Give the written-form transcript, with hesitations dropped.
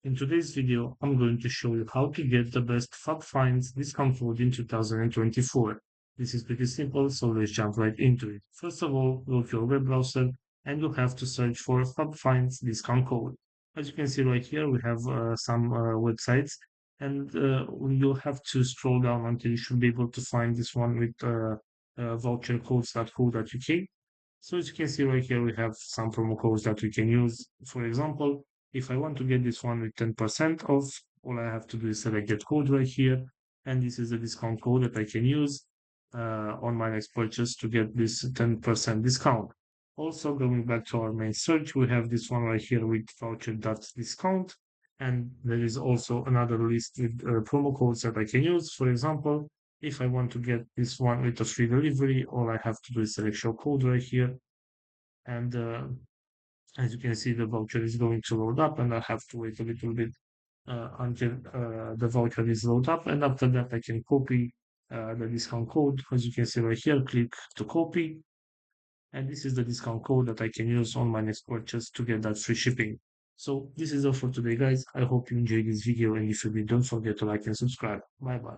In today's video, I'm going to show you how to get the best Fab Finds discount code in 2024. This is pretty simple, so let's jump right into it. First of all, go to your web browser and you have to search for Fab Finds discount code. As you can see right here, we have some websites and you'll have to scroll down until you should be able to find this one with vouchercodes.co.uk. So as you can see right here, we have some promo codes that we can use. For example, if I want to get this one with 10% off, all I have to do is select that code right here. And this is the discount code that I can use on my next purchase to get this 10% discount. Also, going back to our main search, we have this one right here with voucher.discount. And there is also another list with promo codes that I can use. For example, if I want to get this one with a free delivery, all I have to do is select show code right here. And as you can see, the voucher is going to load up, and I have to wait a little bit until the voucher is loaded up. And after that, I can copy the discount code. As you can see right here, click to copy. And this is the discount code that I can use on my next purchase to get that free shipping. So this is all for today, guys. I hope you enjoyed this video. And if you did, don't forget to like and subscribe. Bye bye.